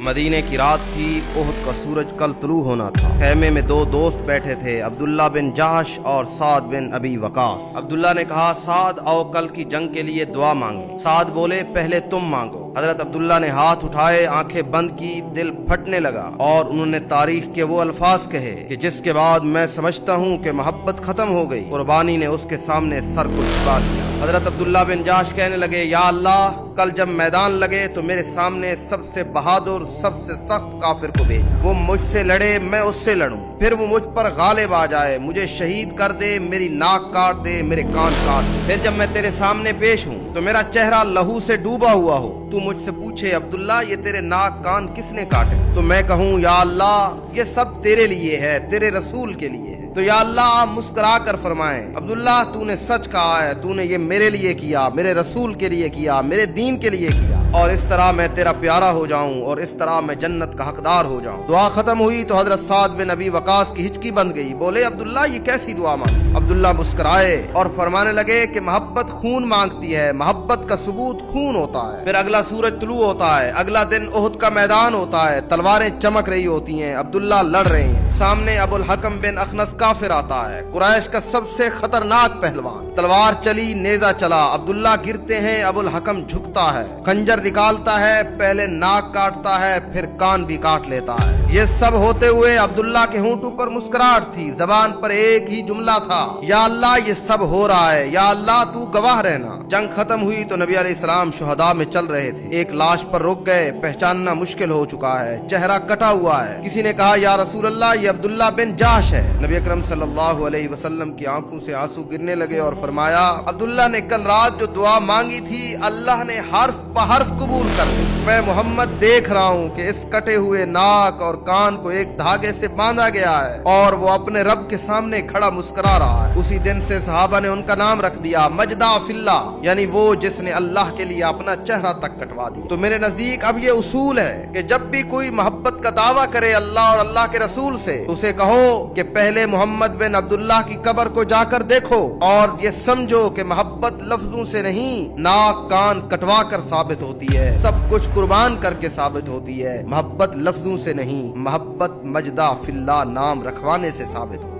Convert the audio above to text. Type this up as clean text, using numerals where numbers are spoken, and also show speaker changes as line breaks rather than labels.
मदीने की रात थी। ओहद का सूरज कल तुलू होना था। खेमे में दो दोस्त बैठे थे, अब्दुल्ला बिन जहश और साद बिन अबी वकास। अब्दुल्ला ने कहा, साद आओ कल की जंग के लिए दुआ मांगे। साद बोले, पहले तुम मांगो। हजरत अब्दुल्ला ने हाथ उठाए, आंखें बंद की, दिल फटने लगा और उन्होंने तारीख के वो अल्फाज कहे कि जिसके बाद मैं समझता हूँ कि मोहब्बत खत्म हो गई। कुर्बानी ने उसके सामने सर को झुका दिया। हजरत अब्दुल्ला बिन जहश कहने लगे, या अल्लाह, कल जब मैदान लगे तो मेरे सामने सबसे बहादुर, सबसे सख्त काफिर को भेज। वो मुझसे लड़े, मैं उससे लड़ूं, फिर वो मुझ पर गालिब आ जाए, मुझे शहीद कर दे, मेरी नाक काट दे, मेरे कान काट दे। फिर जब मैं तेरे सामने पेश हूँ तो मेरा चेहरा लहू से डूबा हुआ हो, तू मुझसे पूछे, अब्दुल्ला ये तेरे नाक कान किसने काटे? तो मैं कहूँ, या अल्लाह, ये सब तेरे लिए है, तेरे रसूल के लिए है। तो या अल्लाह, आप मुस्कुरा कर फरमाएं, अब्दुल्ला तूने सच कहा है, तूने ये मेरे लिए किया, मेरे रसूल के लिए किया, मेरे दीन के लिए किया, और इस तरह मैं तेरा प्यारा हो जाऊं और इस तरह मैं जन्नत का हकदार हो जाऊं। दुआ खत्म हुई तो हजरत साद बिन अबी वकास की हिचकी बंद गई। बोले, अब्दुल्ला ये कैसी दुआ मांगी? अब्दुल्ला मुस्कुराए और फरमाने लगे कि मोहब्बत खून मांगती है, मोहब्बत का सबूत खून होता है। फिर अगला सूरज तुलू होता है, अगला दिन ओहद का मैदान होता है, तलवारें चमक रही होती हैं, अब्दुल्ला लड़ रहे हैं। सामने अबुल हकम बिन अखनस काफिर आता है, कुरैश का सबसे खतरनाक पहलवान। तलवार चली, नेजा चला, अब्दुल्ला गिरते हैं, अबुल हकम झुकता है, खंजर निकालता है, पहले नाक काटता है, फिर कान भी काट लेता है। ये सब होते हुए अब्दुल्ला के होंठों पर मुस्कुराहट थी, जबान पर एक ही जुमला था, या अल्लाह, ये सब हो रहा है, या अल्लाह तू गवाह रहना। जंग खत्म हुई तो नबी अलैहिस्सलाम शुहदा में चल रहे थे। एक लाश पर रुक गए, पहचानना मुश्किल हो चुका है, चेहरा कटा हुआ है। किसी ने कहा, या रसूल अल्लाह, ये अब्दुल्ला बिन जहश है। नबी अकरम सल्लल्लाहु अलैहि वसल्लम की आंखों से आंसू गिरने लगे और फरमाया, अब्दुल्ला ने कल रात जो दुआ मांगी थी, अल्लाह ने हर्फ बहर्फ कबूल कर ली। मैं मोहम्मद देख रहा हूँ कि इस कटे हुए नाक और कान को एक धागे से बांधा गया है और वो अपने रब के सामने खड़ा मुस्कुरा रहा है। उसी दिन से सहाबा ने उनका नाम रख दिया मजदा फिल्ला, यानी वो जिसने अल्लाह के लिए अपना चेहरा तक कटवा दिया। तो मेरे नजदीक अब ये उसूल है कि जब भी कोई मोहब्बत का दावा करे अल्लाह और अल्लाह के रसूल से, तो उसे कहो कि पहले मोहम्मद बिन अब्दुल्लाह की कब्र को जाकर देखो और ये समझो कि मोहब्बत लफ्जों से नहीं, नाक कान कटवा कर साबित होती है, सब कुछ कुर्बान करके साबित होती है। मोहब्बत लफ्जों से नहीं, मोहब्बत मजदा फिल्ला नाम रखवाने से साबित होती है।